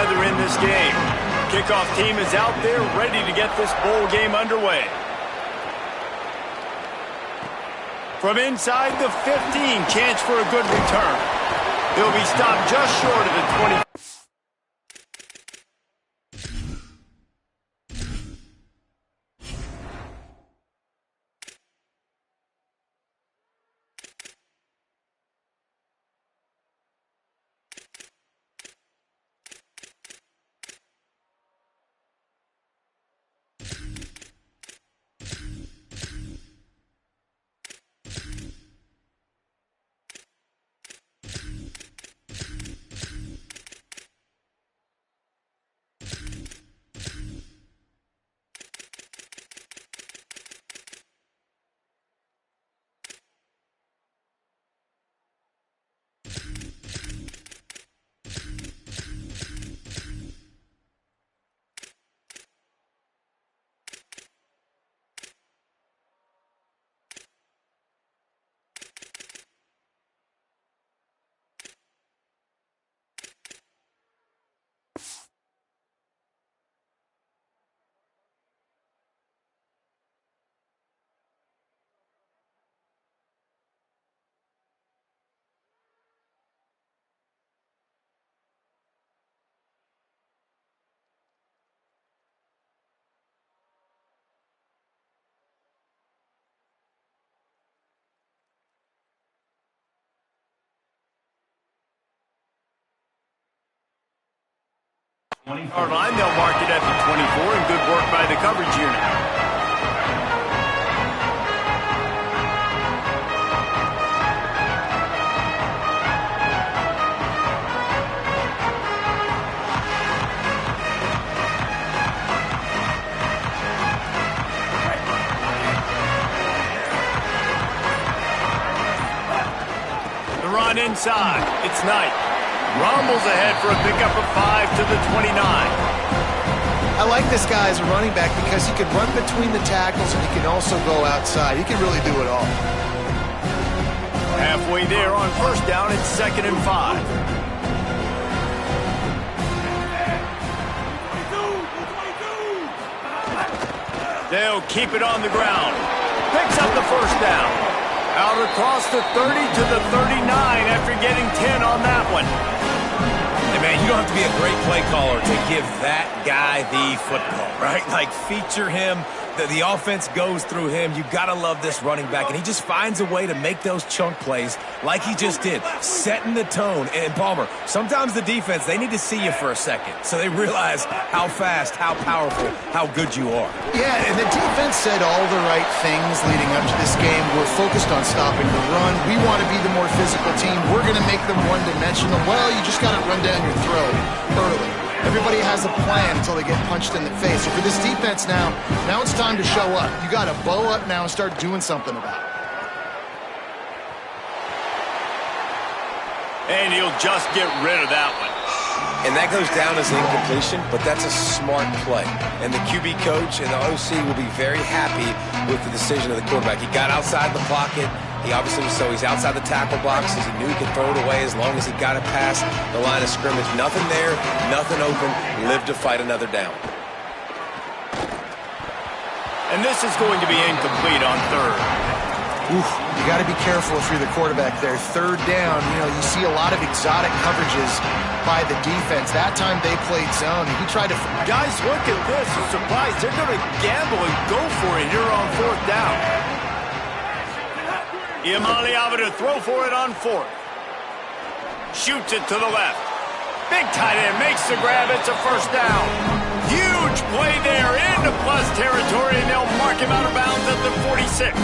weather in this game. Kickoff team is out there ready to get this bowl game underway. From inside the 15, chance for a good return. He'll be stopped just short of the 20. Our line, they'll mark it at the 24, and good work by the coverage unit. The run inside. It's Knight. Rumbles ahead for a pickup of 5 to the 29. I like this guy as a running back because he can run between the tackles and he can also go outside. He can really do it all. Halfway there on first down, it's 2nd and 5. They'll keep it on the ground. Picks up the first down. Out across the 30 to the 39 after getting 10 on that one. Hey, man, you don't have to be a great play caller to give that guy the football, right? Like, feature him. The offense goes through him. You got to love this running back, and he just finds a way to make those chunk plays like he just did, setting the tone. And, Palmer, sometimes the defense, they need to see you for a second so they realize how fast, how powerful, how good you are. Yeah, and the defense said all the right things leading up to this game. We're focused on stopping the run. We want to be the more physical team. We're going to make them one-dimensional. Well, you just got to run down your throat early. Everybody has a plan until they get punched in the face. So for this defense now it's time to show up. You got to bow up now and start doing something about it. And he'll just get rid of that one. And that goes down as an incompletion, but that's a smart play. And the QB coach and the OC will be very happy with the decision of the quarterback. He got outside the pocket. He obviously he's outside the tackle boxes. He knew he could throw it away as long as he got it past the line of scrimmage. Nothing there, nothing open. Live to fight another down. And this is going to be incomplete on third. Oof, you got to be careful if you're the quarterback there. Third down, you see a lot of exotic coverages by the defense. That time they played zone. He tried to... Guys, look at this. I'm surprised. They're going to gamble and go for it here on 4th down. Iamale Ava to throw for it on 4th. Shoots it to the left. Big tight end makes the grab. It's a first down. Huge play there into plus territory, and they'll mark him out of bounds at the 46.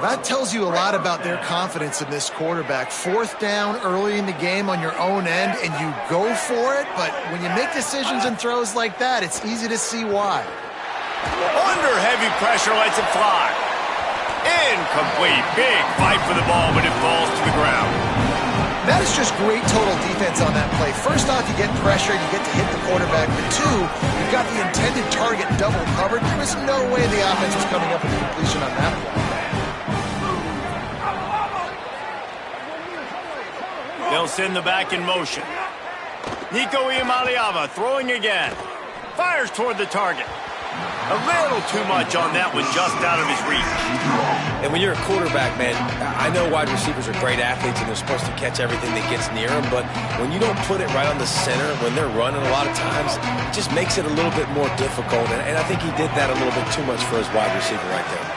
That tells you a lot about their confidence in this quarterback. 4th down early in the game on your own end, and you go for it, but when you make decisions and throws like that, it's easy to see why. Under heavy pressure, lets it fly. Incomplete. Big fight for the ball, but it falls to the ground. That is just great total defense on that play. First off, you get pressure, you get to hit the quarterback, but 2, you've got the intended target double covered. There was no way the offense was coming up with a completion on that play. They'll send the back in motion. Nico Iamaleava throwing again. Fires toward the target. A little too much on that one, just out of his reach. And when you're a quarterback, man, I know wide receivers are great athletes and they're supposed to catch everything that gets near them, but when you don't put it right on the center, when they're running a lot of times, it just makes it a little bit more difficult. And I think he did that a little bit too much for his wide receiver right there.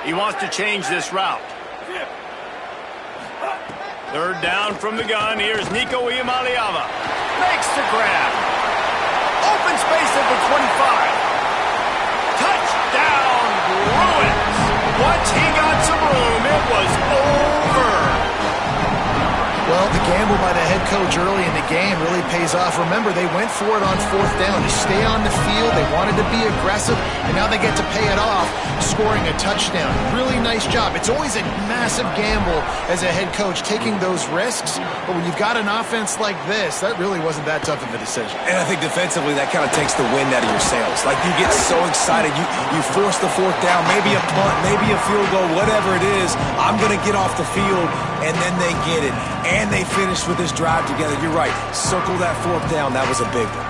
He wants to change this route. Third down from the gun. Here's Nico Iamaleava. Makes the grab. Open space at the 25. Touchdown, Bruins. Once he got some room, it was over. Well, the gamble by the head coach early in the game really pays off. Remember, they went for it on fourth down to stay on the field. They wanted to be aggressive, and now they get to pay it off, scoring a touchdown. Really nice job. It's always a massive gamble as a head coach, taking those risks, but when you've got an offense like this, that really wasn't that tough of a decision. And I think defensively, that kind of takes the wind out of your sails. Like, you get so excited. You force the fourth down, maybe a punt, maybe a field goal, whatever it is. I'm going to get off the field, and then they get it. And they finished with this drive together. You're right. Circle that fourth down. That was a big one.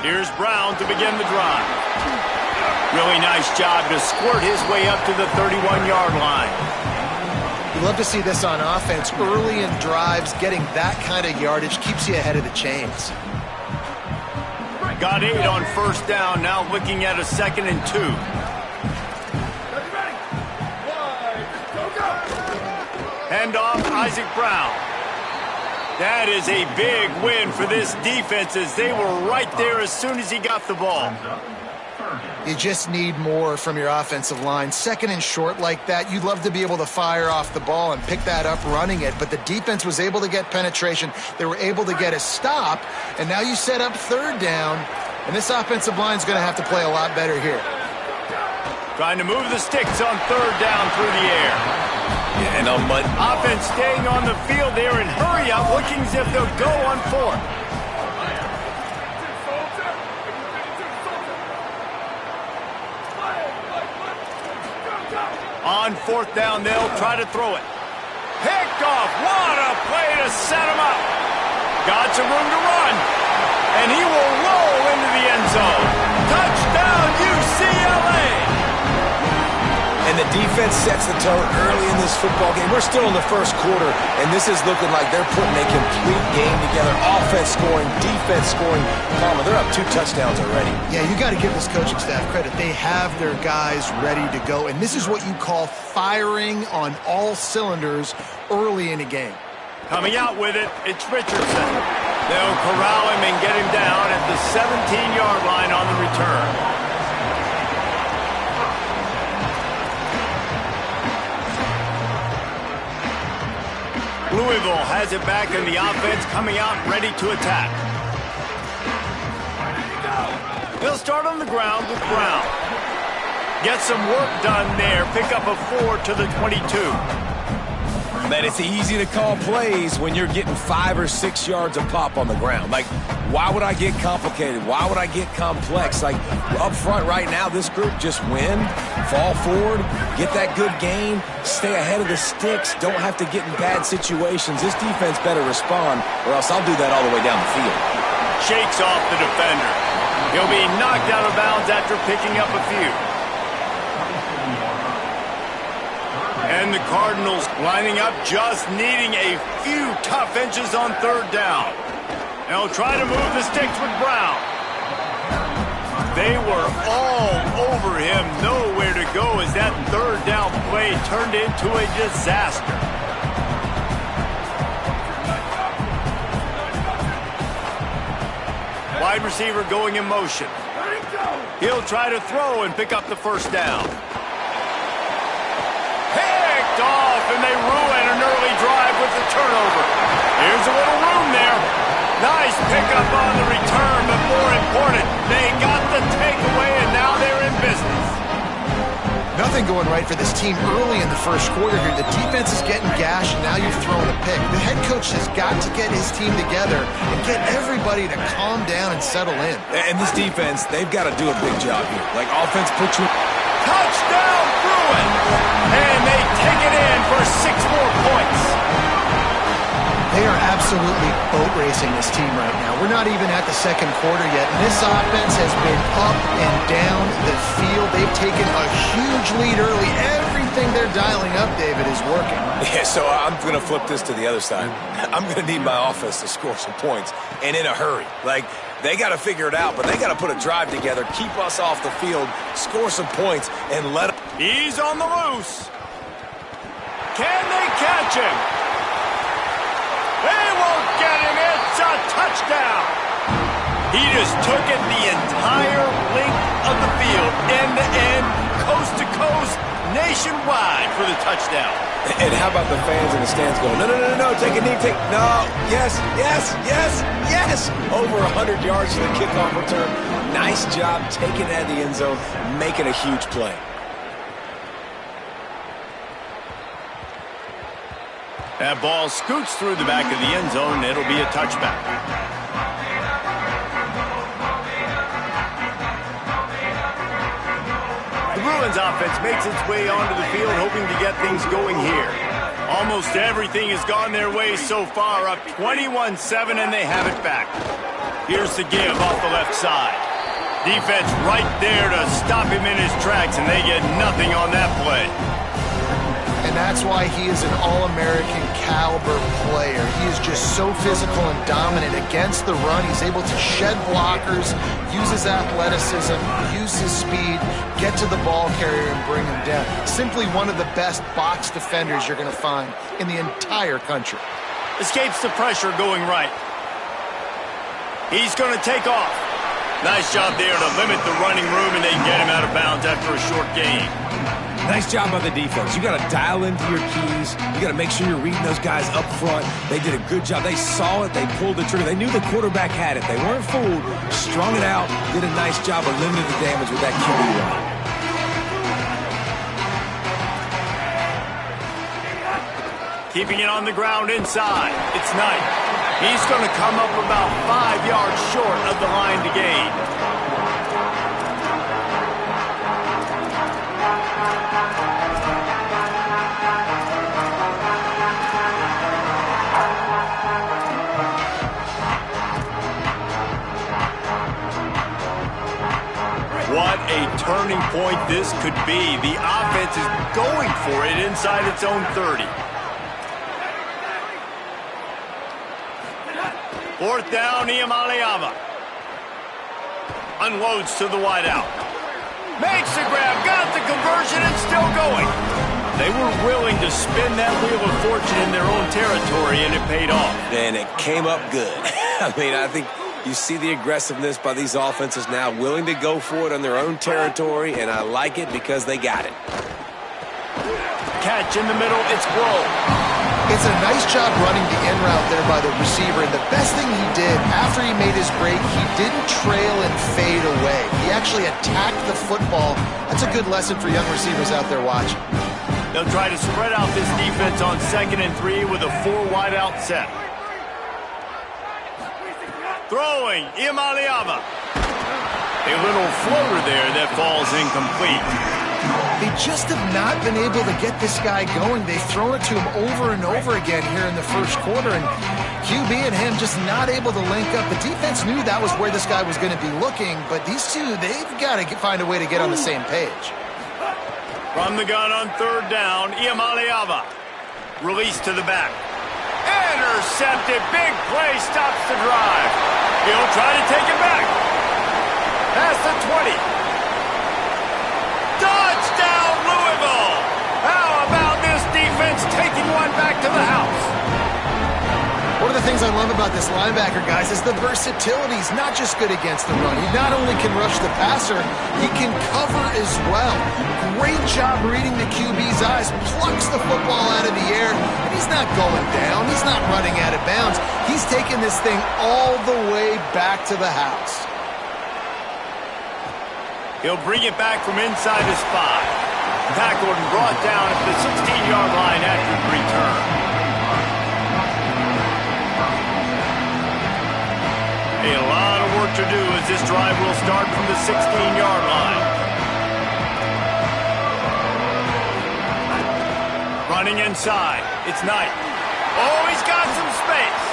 Here's Brown to begin the drive. Really nice job to squirt his way up to the 31-yard line. You love to see this on offense. Early in drives, getting that kind of yardage keeps you ahead of the chains. Got 8 on first down, now looking at a 2nd and 2. Hand off, Isaac Brown. That is a big win for this defense as they were right there as soon as he got the ball. You just need more from your offensive line. 2nd and short like that, you'd love to be able to fire off the ball and pick that up running it, but the defense was able to get penetration. They were able to get a stop, and now you set up 3rd down, and this offensive line is going to have to play a lot better here. Trying to move the sticks on 3rd down through the air. Yeah, and on mud. Offense staying on the field there and hurry up, looking as if they'll go on 4th. On 4th down, they'll try to throw it. Picked off. What a play to set him up. Got some room to run. And he will roll into the end zone. Touchdown, UCLA. And the defense sets the tone early in this football game. We're still in the first quarter, and this is looking like they're putting a complete game together. Offense scoring, defense scoring. Palmer, they're up 2 touchdowns already. Yeah, you got to give this coaching staff credit. They have their guys ready to go, and this is what you call firing on all cylinders early in a game. Coming out with it, it's Richardson. They'll corral him and get him down at the 17-yard line on the return. Louisville has it back, and the offense coming out ready to attack. They'll start on the ground with Brown. Get some work done there. Pick up a 4 to the 22. Man, it's easy to call plays when you're getting 5 or 6 yards a pop on the ground. Like, why would I get complicated? Why would I get complex? Like, up front right now, this group just win, fall forward, get that good gain, stay ahead of the sticks, don't have to get in bad situations. This defense better respond, or else I'll do that all the way down the field. Shakes off the defender. He'll be knocked out of bounds after picking up a few. And the Cardinals lining up, just needing a few tough inches on 3rd down. They'll try to move the sticks with Brown. They were all over him, nowhere to go as that 3rd down play turned into a disaster. Wide receiver going in motion. He'll try to throw and pick up the 1st down. Off, and they ruin an early drive with the turnover. Here's a little room there. Nice pickup on the return, but more important, they got the takeaway, and now they're in business. something going right for this team early in the first quarter here. The defense is getting gashed, and now you're throwing a pick. The head coach has got to get his team together and get everybody to calm down and settle in. And this defense, they've got to do a big job here. Like, offense puts you... Touchdown, Bruins! And they take it in for 6 more points. They are absolutely boat racing this team right now. We're not even at the second quarter yet, and this offense has been up and down the field. They've taken a huge lead early. Everything they're dialing up, David, is working. Yeah, so I'm going to flip this to the other side. I'm going to need my offense to score some points, and in a hurry. Like, they got to figure it out, but they got to put a drive together, keep us off the field, score some points, and let them... He's on the loose. Can they catch him? They won't get him. It's a touchdown. He just took it the entire length of the field, end to end, coast to coast, nationwide for the touchdown. And how about the fans in the stands going, no, no, no, no, take a knee, take, no, yes, yes, yes, yes. Over 100 yards for the kickoff return. Nice job taking that in the end zone, making a huge play. That ball scoots through the back of the end zone, and it'll be a touchback. The Bruins offense makes its way onto the field, hoping to get things going here. Almost everything has gone their way so far, up 21-7, and they have it back. Here's the give off the left side. Defense right there to stop him in his tracks, and they get nothing on that play. And that's why he is an All-American caliber player. He is just so physical and dominant against the run. He's able to shed blockers, use his athleticism, use his speed, get to the ball carrier and bring him down. Simply one of the best box defenders you're going to find in the entire country. Escapes the pressure going right. He's going to take off. Nice job there to limit the running room, and they get him out of bounds after a short gain. Nice job by the defense. You got to dial into your keys. You got to make sure you're reading those guys up front. They did a good job. They saw it. They pulled the trigger. They knew the quarterback had it. They weren't fooled. Strung it out. Did a nice job of limiting the damage with that QB run. Keeping it on the ground inside. It's Knight. He's going to come up about 5 yards short of the line to gain. What a turning point this could be. The offense is going for it inside its own 30. Fourth down, Iamaleava. Unloads to the wideout. Makes the grab, got the conversion, and still going. They were willing to spin that wheel of fortune in their own territory, and it paid off. And it came up good. I mean, I think you see the aggressiveness by these offenses now, willing to go for it on their own territory, and I like it because they got it. Catch in the middle, it's Blow. It's a nice job running the in route there by the receiver, and the best thing he did after he made his break, he didn't trail and fade away. He actually attacked the football. That's a good lesson for young receivers out there watching. They'll try to spread out this defense on 2nd and 3 with a 4 wideout set. Throwing, Iamaleava. A little floater there that falls incomplete. They just have not been able to get this guy going. They've thrown it to him over and over again here in the first quarter, and QB and him just not able to link up. The defense knew that was where this guy was going to be looking, but these two, they've got to find a way to get on the same page. From the gun on 3rd down, Iamaleava. Release to the back. Intercepted. Big play stops the drive. He'll try to take it back. Past the 20. Touchdown, Louisville! How about this defense taking one back to the house? One of the things I love about this linebacker, guys, is the versatility. He's not just good against the run. He not only can rush the passer, he can cover as well. Great job reading the QB's eyes, plucks the football out of the air, and he's not going down. He's not running out of bounds. He's taking this thing all the way back to the house. He'll bring it back from inside his 5. tackled and brought down at the 16-yard line after the return. A lot of work to do as this drive will start from the 16-yard line. Running inside. It's Knight. Oh, he's got some space.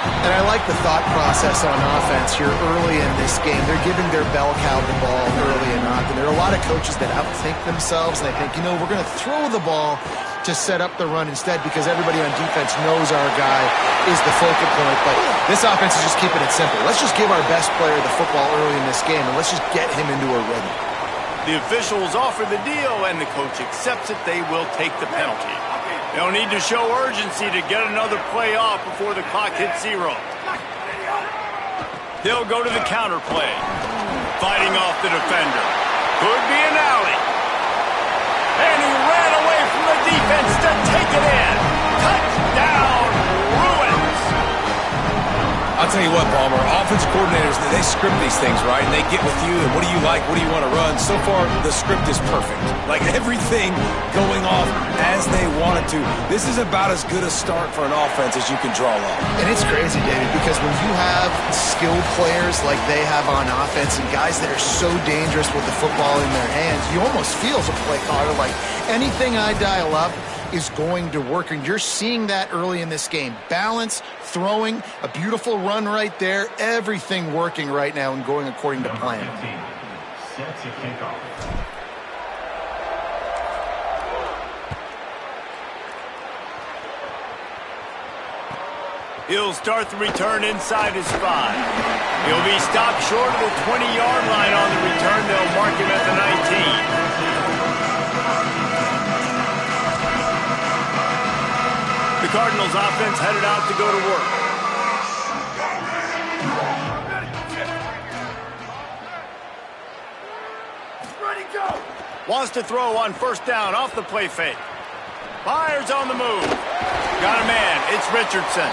And I like the thought process on offense here early in this game. They're giving their bell cow the ball early and often. There are a lot of coaches that outthink themselves, and they think, you know, we're going to throw the ball to set up the run instead because everybody on defense knows our guy is the focal point. But this offense is just keeping it simple. Let's just give our best player the football early in this game, and let's just get him into a rhythm. The officials offer the deal, and the coach accepts it. They will take the penalty. They'll need to show urgency to get another play off before the clock hits 0. They'll go to the counter play. Fighting off the defender. Could be an alley. And he ran away from the defense to take it in. Touchdown, Bruins. I'll tell you what, Palmer, offensive coordinators, they script these things, right? And they get with you, and what do you like, what do you want to run? So far, the script is perfect. Like everything going off as they want it to. This is about as good a start for an offense as you can draw up. And it's crazy, David, because when you have skilled players like they have on offense and guys that are so dangerous with the football in their hands, you almost feel as a play caller like anything I dial up is going to work, and you're seeing that early in this game. Balance, throwing, a beautiful run right there, everything working right now and going according to plan. He'll start the return inside his 5. He'll be stopped short of the 20-yard line on the return. They'll mark him at the 19. The Cardinals offense headed out to go to work. Ready, go! Wants to throw on first down off the play fake. Fires on the move. Got a man. It's Richardson.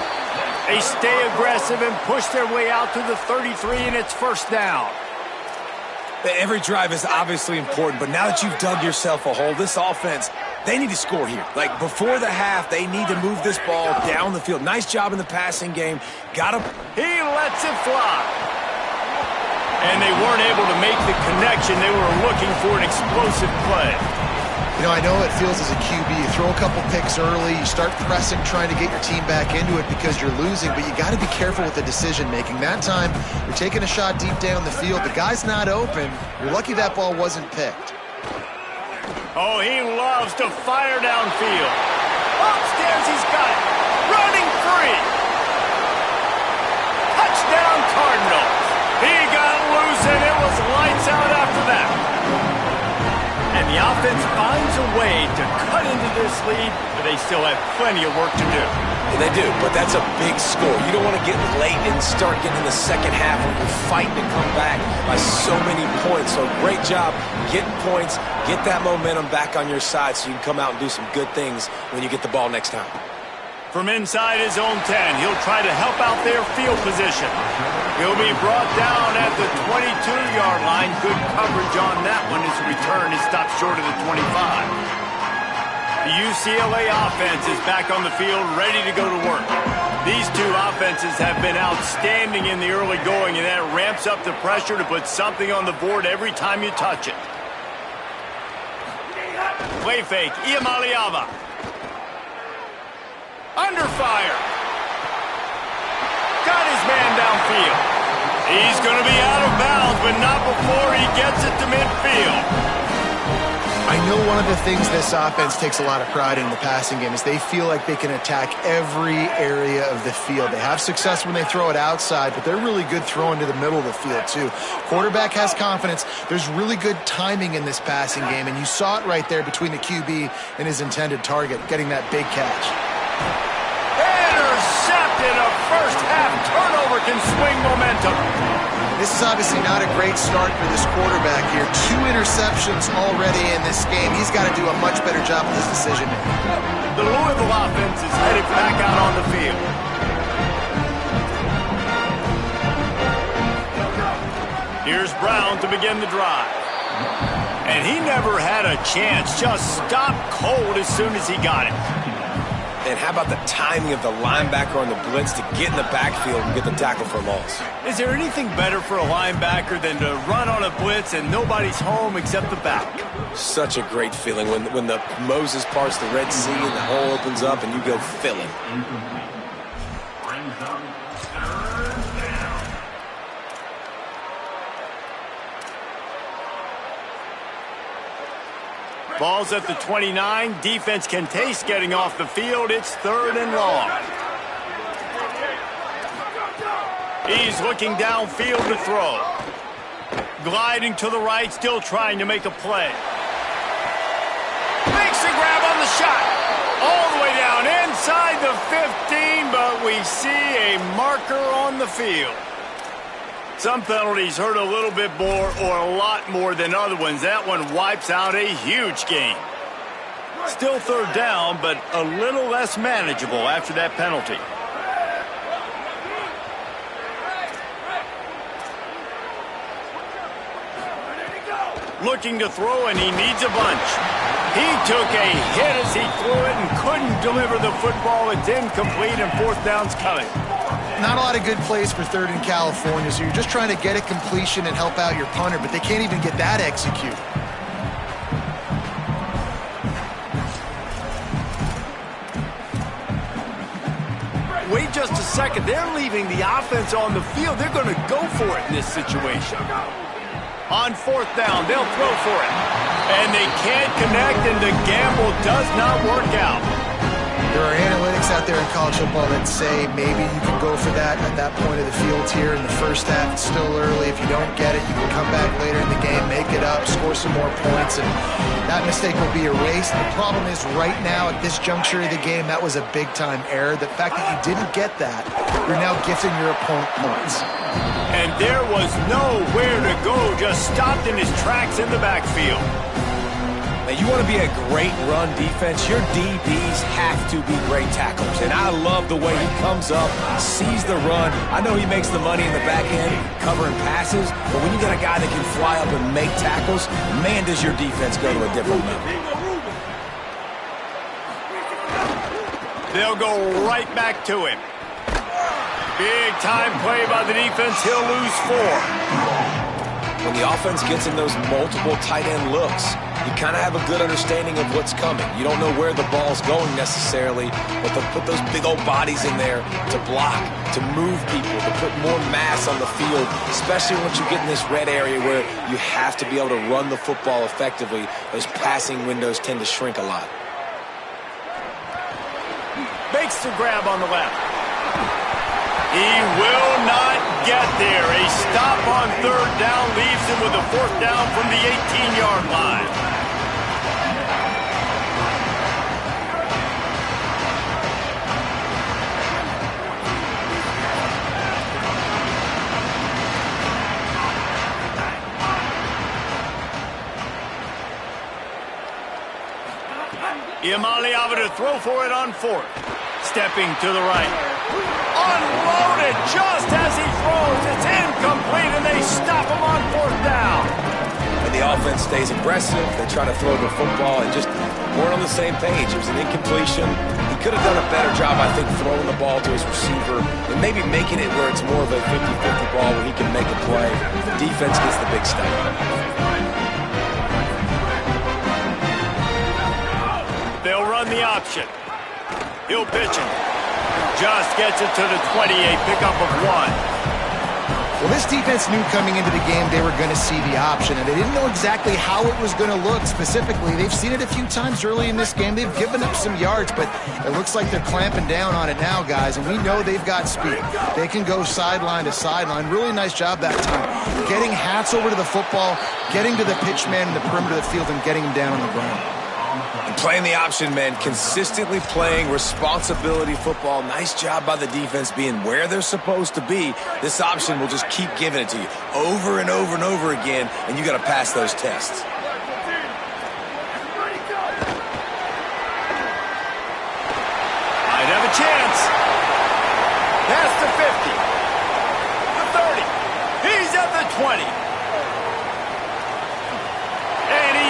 They stay aggressive and push their way out to the 33, and it's first down. Every drive is obviously important, but now that you've dug yourself a hole, this offense, they need to score here. Like, before the half, they need to move this ball down the field. Nice job in the passing game. Got him. He lets it fly. And they weren't able to make the connection. They were looking for an explosive play. You know, I know it feels as a QB, you throw a couple picks early, you start pressing, trying to get your team back into it because you're losing, but you got to be careful with the decision-making. That time, you're taking a shot deep down the field. The guy's not open. You're lucky that ball wasn't picked. Oh, he loves to fire downfield. Upstairs, he's got it. Running free. Touchdown, Cardinals. He got loose, and it was lights out after that. And the offense finds a way to cut into this lead, but they still have plenty of work to do. Yeah, they do, but that's a big score. You don't want to get late and start getting in the second half when you're fighting to come back by so many points. So great job getting points, get that momentum back on your side so you can come out and do some good things when you get the ball next time. From inside his own 10, he'll try to help out their field position. He'll be brought down at the 22-yard line. Good coverage on that one. His return is stopped short of the 25. The UCLA offense is back on the field, ready to go to work. These two offenses have been outstanding in the early going, and that ramps up the pressure to put something on the board every time you touch it. Play fake, Iamaleava. Under fire. Got his man downfield. He's going to be out of bounds, but not before he gets it to midfield. I know one of the things this offense takes a lot of pride in the passing game is they feel like they can attack every area of the field. They have success when they throw it outside, but they're really good throwing to the middle of the field too. Quarterback has confidence. There's really good timing in this passing game, and you saw it right there between the QB and his intended target, getting that big catch. Intercepted. A first-half turnover can swing momentum. This is obviously not a great start for this quarterback here. 2 interceptions already in this game. He's got to do a much better job with his decision-making. The Louisville offense is headed back out on the field. Here's Brown to begin the drive. And he never had a chance. Just stopped cold as soon as he got it. And how about the timing of the linebacker on the blitz to get in the backfield and get the tackle for a loss? Is there anything better for a linebacker than to run on a blitz and nobody's home except the back? Such a great feeling when the Moses parts the Red Sea and the hole opens up and you go fill it. Ball's at the 29. Defense can taste getting off the field. It's 3rd and long. He's looking downfield to throw. Gliding to the right, still trying to make a play. Makes the grab on the shot. All the way down inside the 15, but we see a marker on the field. Some penalties hurt a little bit more or a lot more than other ones. That one wipes out a huge game. Still 3rd down, but a little less manageable after that penalty. Looking to throw, and he needs a bunch. He took a hit as he threw it and couldn't deliver the football. It's incomplete, and 4th down's coming. Not a lot of good plays for 3rd in California, so you're just trying to get a completion and help out your punter, but they can't even get that executed. Wait just a second. They're leaving the offense on the field. They're going to go for it in this situation. On 4th down, they'll throw for it. And they can't connect, and the gamble does not work out. There are analytics out there in college football that say maybe you can go for that at that point of the field here in the first half. It's still early. If you don't get it, you can come back later in the game, make it up, score some more points, and that mistake will be erased. The problem is right now at this juncture of the game, that was a big-time error. The fact that you didn't get that, you're now gifting your opponent points. And there was nowhere to go, just stopped in his tracks in the backfield. Now, you want to be a great run defense, your DBs have to be great tacklers. And I love the way he comes up, sees the run. I know he makes the money in the back end covering passes, but when you got a guy that can fly up and make tackles, man, does your defense go to a different level. They'll go right back to him. Big time play by the defense. He'll lose 4. When the offense gets in those multiple tight end looks, you kind of have a good understanding of what's coming. You don't know where the ball's going necessarily, but they'll put those big old bodies in there to block, to move people, to put more mass on the field, especially once you get in this red area where you have to be able to run the football effectively. Those passing windows tend to shrink a lot. Makes the grab on the left. He will not get there. A stop on 3rd down leaves him with a 4th down from the 18-yard line. Iamaleava to throw for it on 4th. Stepping to the right. Unloaded just as he throws. It's incomplete, and they stop him on 4th down. And the offense stays aggressive. They try to throw the football and just weren't on the same page. It was an incompletion. He could have done a better job, I think, throwing the ball to his receiver and maybe making it where it's more of a 50-50 ball where he can make a play. The defense gets the big stop. They'll run the option. He'll pitch it. Just gets it to the 28, pickup of 1. Well, this defense knew coming into the game they were going to see the option, and they didn't know exactly how it was going to look specifically. They've seen it a few times early in this game. They've given up some yards, but it looks like they're clamping down on it now, guys, and we know they've got speed. They can go sideline to sideline. Really nice job that time. Getting Hats over to the football, getting to the pitch man in the perimeter of the field, and getting him down on the ground. And playing the option, man, consistently playing responsibility football. Nice job by the defense being where they're supposed to be. This option will just keep giving it to you over and over and over again, and you got to pass those tests. Might have a chance. Past the 50. The 30. He's at the 20. And he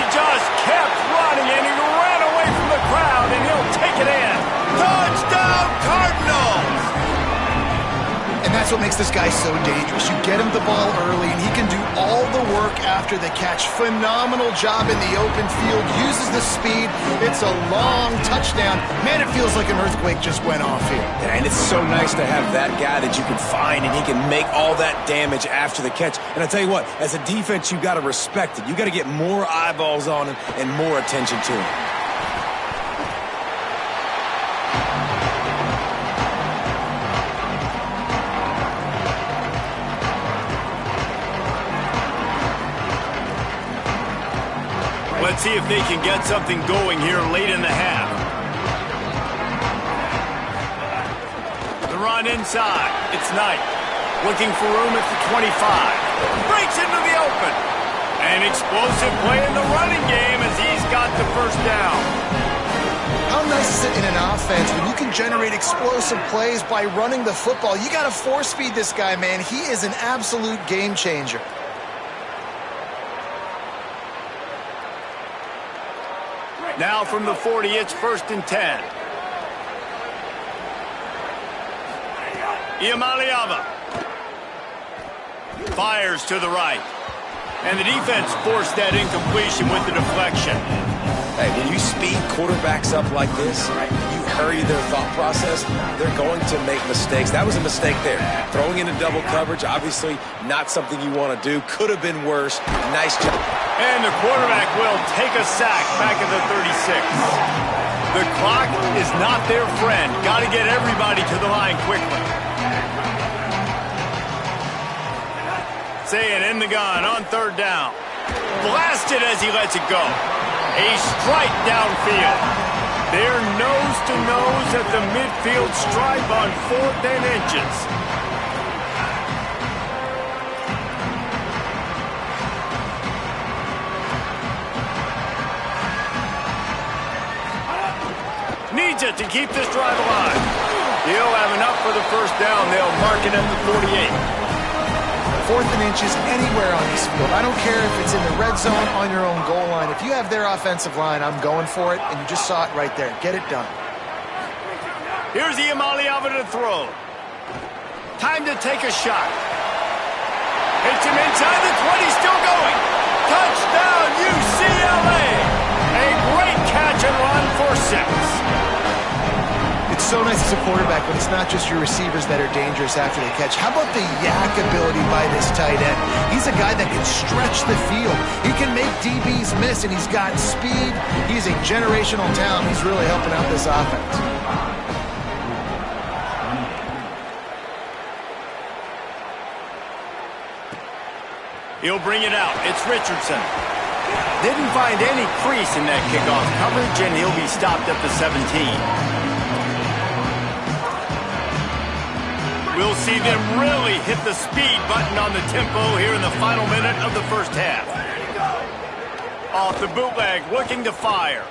That's what makes this guy so dangerous. You get him the ball early, and he can do all the work after the catch. Phenomenal job in the open field. Uses the speed. It's a long touchdown. Man, it feels like an earthquake just went off here. And it's so nice to have that guy that you can find, and he can make all that damage after the catch. And I tell you what, as a defense, you got to respect it. You got to get more eyeballs on him and more attention to him. Let's see if they can get something going here late in the half. The run inside. It's Knight. Looking for room at the 25. Breaks into the open. An explosive play in the running game as he's got the first down. How nice is it in an offense when you can generate explosive plays by running the football? You got to force feed this guy, man. He is an absolute game changer. Now from the 40, it's 1st and 10. Iamaleava fires to the right. And the defense forced that incompletion with the deflection. Hey, when you speed quarterbacks up like this, right, you hurry their thought process, they're going to make mistakes. That was a mistake there. Throwing into double coverage, obviously not something you want to do. Could have been worse. Nice job. And the quarterback will take a sack back at the 36. The clock is not their friend. Got to get everybody to the line quickly. Saying in the gun on 3rd down. Blasted as he lets it go. A strike downfield. They're nose to nose at the midfield stripe on 4th and inches. Needs it to keep this drive alive. He'll have enough for the first down. They'll mark it at the 48. 4th and inches anywhere on this field. I don't care if it's in the red zone, on your own goal line. If you have their offensive line, I'm going for it, and you just saw it right there. Get it done. Here's Iamaleava to throw. Time to take a shot. Hits him inside the 20, still going. Touchdown, UCLA! A great catch and run for 6. It's so nice as a quarterback when it's not just your receivers that are dangerous after they catch. How about the yak ability by this tight end? He's a guy that can stretch the field. He can make DBs miss, and he's got speed. He's a generational talent. He's really helping out this offense. He'll bring it out. It's Richardson. Didn't find any crease in that kickoff coverage, and he'll be stopped at the 17. We'll see them really hit the speed button on the tempo here in the final minute of the first half. Off the bootleg, looking to fire.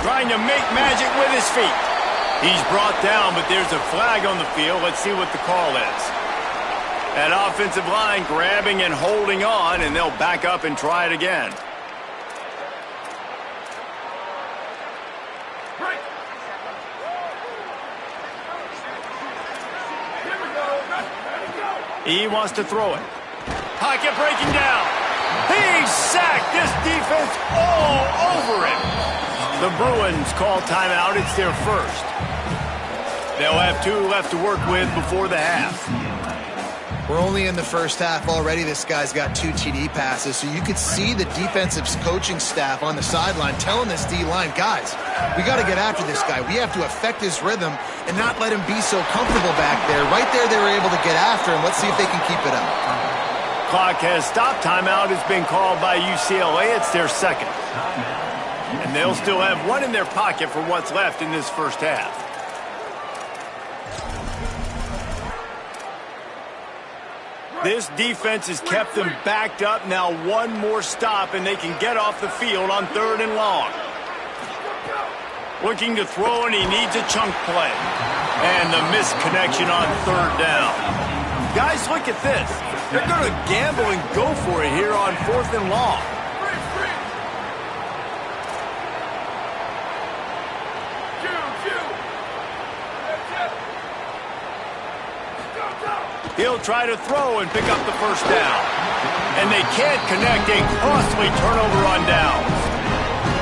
Trying to make magic with his feet. He's brought down, but there's a flag on the field. Let's see what the call is. That offensive line grabbing and holding on, and they'll back up and try it again. He wants to throw it. Pocket breaking down. He's sacked. This defense all over him. The Bruins call timeout. It's their first. They'll have 2 left to work with before the half. We're only in the first half already. This guy's got 2 TD passes, so you could see the defensive coaching staff on the sideline telling this D-line, guys, we got to get after this guy. We have to affect his rhythm and not let him be so comfortable back there. Right there, they were able to get after him. Let's see if they can keep it up. Clock has stopped. Timeout has been called by UCLA. It's their second. And they'll still have 1 in their pocket for what's left in this first half. This defense has kept them backed up. Now 1 more stop, and they can get off the field on 3rd and long. Looking to throw, and he needs a chunk play. And the misconnection on 3rd down. Guys, look at this. They're going to gamble and go for it here on 4th and long. He'll try to throw and pick up the first down. And they can't connect a costly turnover on downs.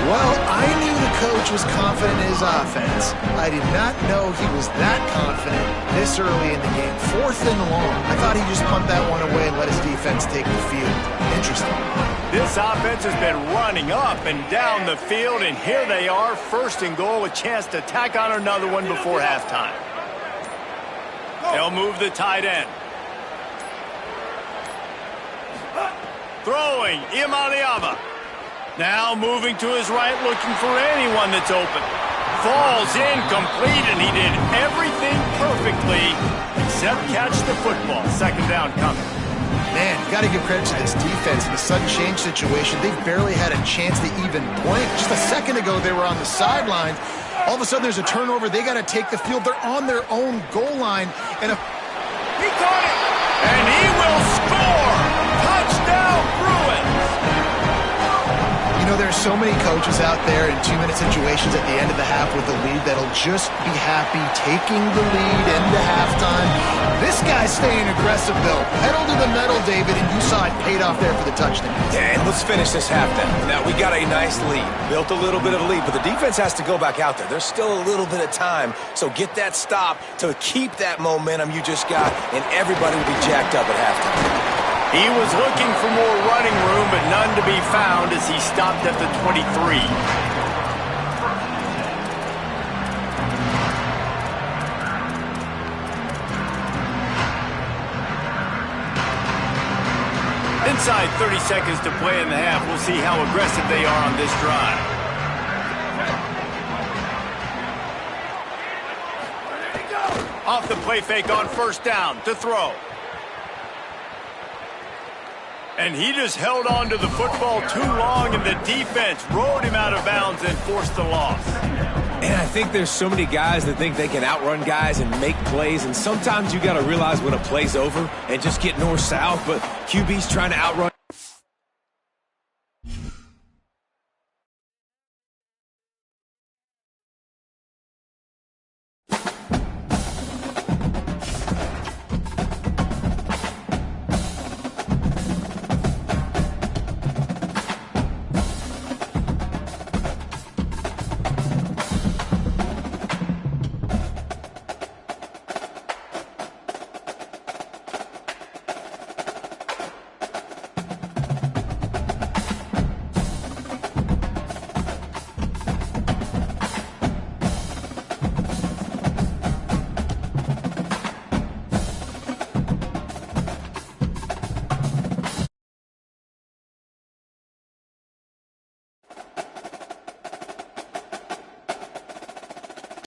Well, I knew the coach was confident in his offense. I did not know he was that confident this early in the game. 4th and long. I thought he'd just punt that one away and let his defense take the field. Interesting. This offense has been running up and down the field, and here they are, 1st and goal, a chance to tack on another one before halftime. They'll move the tight end. Throwing, Imaliama. Now moving to his right, looking for anyone that's open. Falls incomplete, and he did everything perfectly except catch the football. 2nd down coming. Man, you got to give credit to this defense in the sudden change situation. They've barely had a chance to even blink. Just a second ago, they were on the sideline. All of a sudden, there's a turnover. They got to take the field. They're on their own goal line. And he caught it, and he will score. Touchdown, Bruins. You know, there's so many coaches out there in 2-minute situations at the end of the half with the lead that'll just be happy taking the lead into halftime. This guy's staying aggressive, though. Pedal to the metal, David, and you saw it paid off there for the touchdown. Yeah, and let's finish this half then. Now, we got a nice lead. Built a little bit of a lead, but the defense has to go back out there. There's still a little bit of time, so get that stop to keep that momentum you just got, and everybody will be jacked up at halftime. He was looking for more running room, but none to be found as he stopped at the 23. Inside 30 seconds to play in the half. We'll see how aggressive they are on this drive. Off the play fake on 1st down to throw. And he just held on to the football too long, and the defense rode him out of bounds and forced the loss. And I think there's so many guys that think they can outrun guys and make plays, and sometimes you got to realize when a play's over and just get north-south, but QB's trying to outrun